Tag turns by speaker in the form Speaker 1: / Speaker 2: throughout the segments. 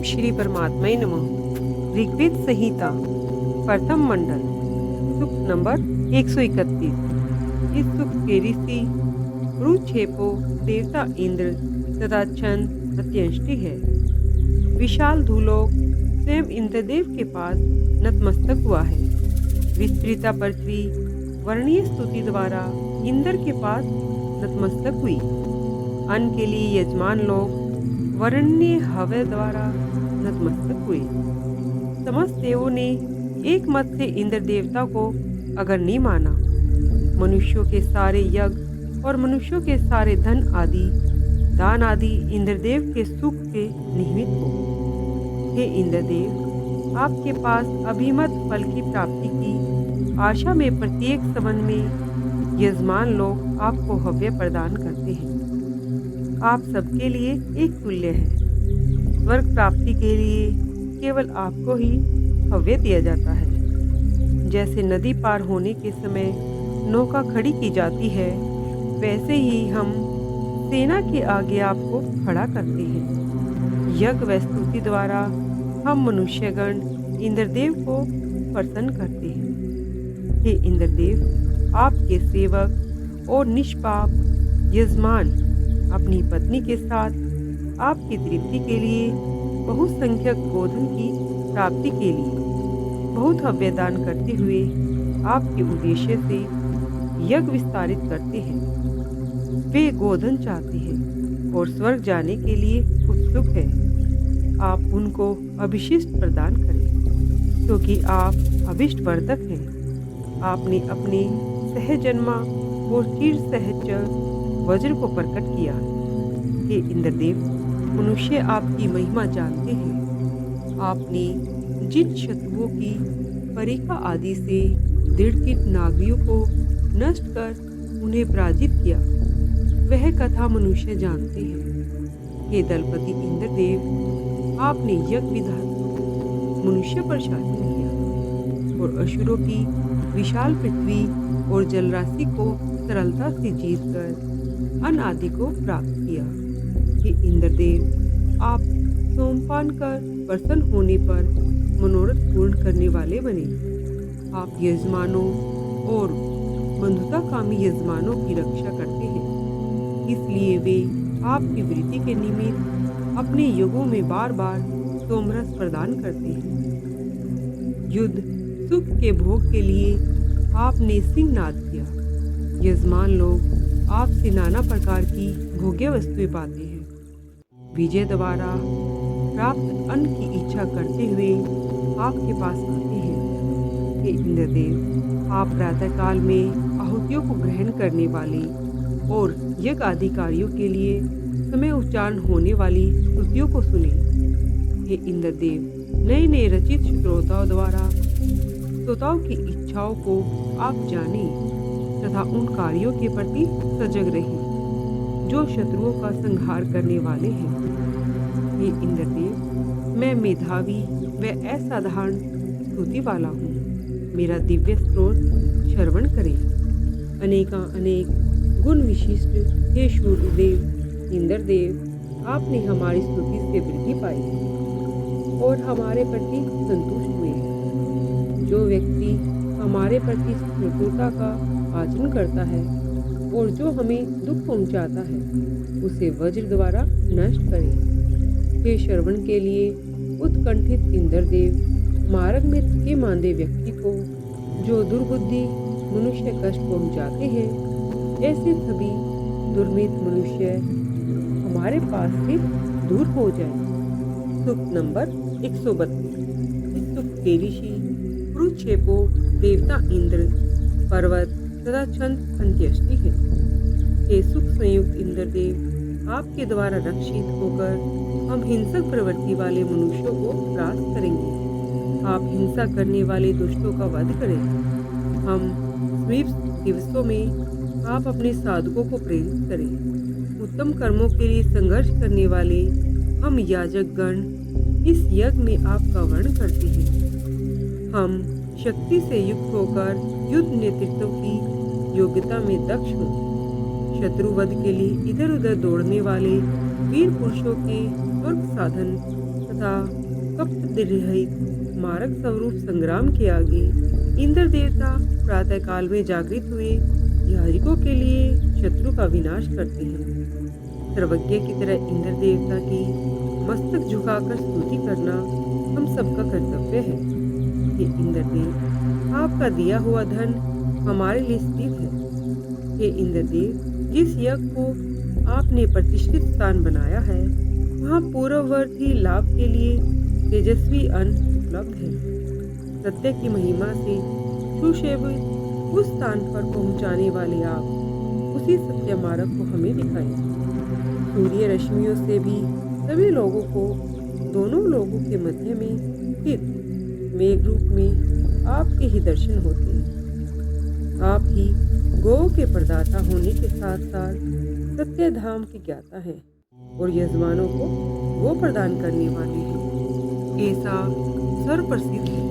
Speaker 1: श्री परमात्माय नमः। ऋग्वेद संहिता प्रथम मंडल सूक्त नंबर 131। इस सूक्त के ऋषि रुक्षेपो देवता इंद्र तथा छंद अत्यंष्टि है। विशाल धूलोक स्वयं इंद्रदेव के पास नतमस्तक हुआ है। विस्तृता पृथ्वी वर्णीय स्तुति द्वारा इंद्र के पास नतमस्तक हुई। अन्न के लिए यजमान लोग वर्ण्य हव्य द्वारा नतमस्तक हुए। समस्त देवों ने एक मत से इंद्र देवता को अगर नहीं माना, मनुष्यों के सारे यज्ञ और मनुष्यों के सारे धन आदि दान आदि इंद्रदेव के सुख के निमित्त हो। हे इंद्रदेव, आपके पास अभिमत फल की प्राप्ति की आशा में प्रत्येक समन में यजमान लोग आपको हव्य प्रदान करते हैं। आप सबके लिए एक तुल्य है। स्वर्ग प्राप्ति के लिए केवल आपको ही हव्य दिया जाता है। जैसे नदी पार होने के समय नौका खड़ी की जाती है, वैसे ही हम सेना के आगे आपको खड़ा करते हैं। यज्ञ व स्तुति द्वारा हम मनुष्यगण इंद्रदेव को प्रसन्न करते हैं। हे इंद्रदेव, आपके सेवक और निष्पाप यजमान अपनी पत्नी के साथ आपकी तृप्ति के लिए बहुसंख्यक गोधन की प्राप्ति के लिए बहुत हव्यदान करते हुए आपके उद्देश्य से यज्ञ विस्तारित करते हैं। वे गोधन चाहते हैं और स्वर्ग जाने के लिए उत्सुक है। आप उनको अभिशिष्ट प्रदान करें, क्योंकि आप अभिष्ट वर्धक हैं। आपने अपने सहजन्मा और चिर सहचर वज्र को प्रकट किया। हे इंद्रदेव, मनुष्य आपकी महिमा जानते हैं। आपने जिन शत्रुओं की परीक्षा आदि से दृढ़ नागियों को नष्ट कर उन्हें पराजित किया, वह कथा मनुष्य जानते हैं। हे दलपति इंद्रदेव, आपने यज्ञ विधान मनुष्य पर शासन किया और असुरों की विशाल पृथ्वी और जलराशि को सरलता से जीतकर अन्न आदि को प्राप्त किया। हे इंद्रदेव, आप सोमपान कर प्रसन्न होने पर मनोरथ पूर्ण करने वाले बने। आप यजमानों और बंधुताकामी यजमानों की रक्षा करते हैं, इसलिए वे आपकी वृद्धि के निमित्त अपने युगों में बार बार सोमरस प्रदान करते हैं। युद्ध सुख के भोग के लिए आपने सिंहनाद किया। यजमान लोग आपसे नाना प्रकार की भोग्य वस्तुएं पाते हैं। विजय द्वारा प्राप्त अन्न की इच्छा करते हुए आपके पास आते हैं। हे इंद्रदेव, आप प्रातः काल में आहुतियों को ग्रहण करने वाले और यज्ञ अधिकारियों के लिए समय उच्चारण होने वाली स्तुतियों को सुने। हे इंद्रदेव, नए नए रचित श्रोताओं द्वारा श्रोताओं की इच्छाओं को आप जाने तथा उन कार्यों के प्रति सजग रहे जो शत्रुओं का संहार करने वाले हैं। हे इंद्रदेव, मैं मेधावी व असाधारण स्तुति वाला हूँ। मेरा दिव्य स्रोत श्रवण करें। अनेक गुण विशिष्ट हे सूर्यदेव इंद्रदेव, आपने हमारी स्तुति से वृद्धि पाई और हमारे प्रति संतुष्ट हुए। जो व्यक्ति हमारे प्रति शत्रुता का आचरण करता है और जो हमें दुख पहुंचाता है, उसे वज्र द्वारा नष्ट करें। हे श्रवण के लिए उत्कंठित इंद्रदेव, मार्ग में थके मांदे व्यक्ति को जो दुर्बुद्धि मनुष्य कष्ट पहुंचाते हैं, ऐसे सभी दुर्मित मनुष्य हमारे पास से दूर हो जाए। सूक्त नंबर 132। इस सूक्त के ऋषि रुक्षेपो देवता इंद्र पर्वत तथा छंद अंत्येष्टि है। हे सुख संयुक्त इंद्रदेव, आपके द्वारा रक्षित होकर हम हिंसक प्रवृत्ति वाले मनुष्यों को परास्त करेंगे। आप हिंसा करने वाले दुष्टों का वध करें। हम स्वीप दिवसों में आप अपने साधकों को प्रेरित करें। उत्तम कर्मों के लिए संघर्ष करने वाले हम याजक गण इस यज्ञ में आपका वर्ण करते हैं। हम शक्ति से युक्त होकर युद्ध नेतृत्व की योग्यता में दक्ष हों। शत्रुवध के लिए इधर उधर दौड़ने वाले वीर पुरुषों के स्वर्ग साधन ऐसा कपट रहित मारक स्वरूप संग्राम के आगे इंद्र देवता प्रातः काल में जागृत हुए यारिकों के लिए शत्रु का विनाश करते हैं। सर्वज्ञ की तरह इंद्र देवता की मस्तक झुकाकर स्तुति करना हम सबका कर्तव्य है। हे इंद्रदेव, आपका दिया हुआ धन हमारे लिए स्थित है। हे इंद्रदेव, जिस यज्ञ को आपने प्रतिष्ठित स्थान बनाया है वहाँ पूर्ववर्ती लाभ के लिए तेजस्वी अन्न उपलब्ध है। सत्य की महिमा से सुशोभित उस स्थान पर पहुँचाने वाले आप उसी सत्य मार्ग को हमें दिखाएं। सूर्य रश्मियों से भी सभी लोगों को दोनों लोगों के मध्य में स्थित मेघ रूप में आपके ही दर्शन होते हैं। आप ही गौ के प्रदाता होने के साथ साथ सत्य धाम के ज्ञाता हैं और यजमानों को गो प्रदान करने वाले हैं। ऐसा सर्वप्रसिद्ध है।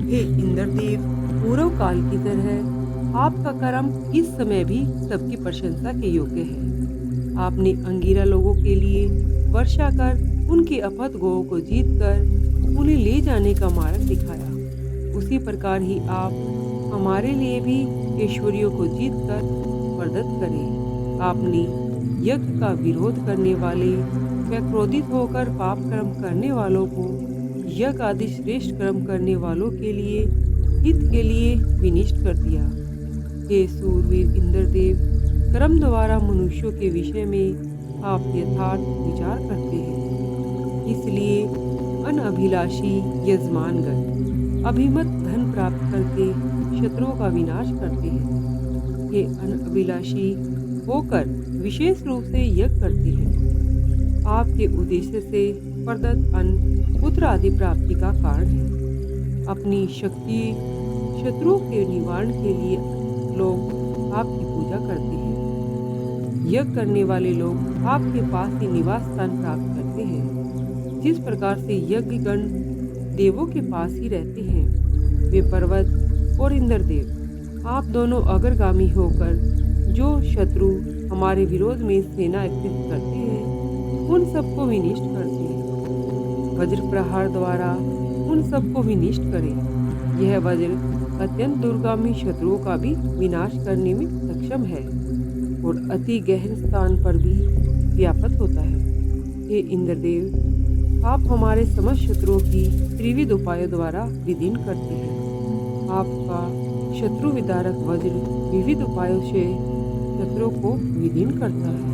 Speaker 1: हे इंद्रदेव, पूर्व काल की तरह आपका कर्म इस समय भी सबकी प्रशंसा के योग्य है। आपने अंगिरा लोगों के लिए वर्षा कर उनके अपहत गौ को जीतकर उन्हें ले जाने का मार्ग दिखाया। उसी प्रकार ही आप हमारे लिए भी ऐश्वर्यों को जीतकर प्रदत्त करें। आपने यज्ञ का विरोध करने वाले व क्रोधित होकर पाप कर्म करने वालों को यज्ञ आदि श्रेष्ठ कर्म करने वालों के लिए हित के लिए विनिष्ट कर दिया। हे सूरवीर इंद्रदेव, कर्म द्वारा मनुष्यों के विषय में आप यथार्थ विचार करते हैं। इसलिए अनअभिलाषी यजमानगण अभिमत धन प्राप्त करके शत्रुओं का विनाश करते हैं। ये अनअभिलाषी होकर विशेष रूप से यज्ञ करते हैं। आपके उद्देश्य से प्रदत्त अन्न पुत्र आदि प्राप्ति का कारण है। अपनी शक्ति शत्रुओं के निवारण के लिए लोग आपकी पूजा करते हैं। यज्ञ करने वाले लोग आपके पास ही निवास स्थान प्राप्त करते हैं। जिस प्रकार से यज्ञगण देवों के पास ही रहते हैं, वे पर्वत और इंद्रदेव आप दोनों अग्रगामी होकर जो शत्रु हमारे विरोध में सेना एकत्रित करते हैं उन सबको विनिष्ट करते हैं। वज्र प्रहार द्वारा उन सबको विनिष्ट करें। यह वज्र अत्यंत दूरगामी शत्रुओं का भी विनाश करने में सक्षम है और अति गहन स्थान पर भी व्याप्त होता है। हे इंद्रदेव, आप हमारे समस्त शत्रुओं की त्रिविध उपायों द्वारा विदीर्ण करते हैं। आपका शत्रु विदारक वज्र विविध उपायों से शत्रुओं को विदीर्ण करता है।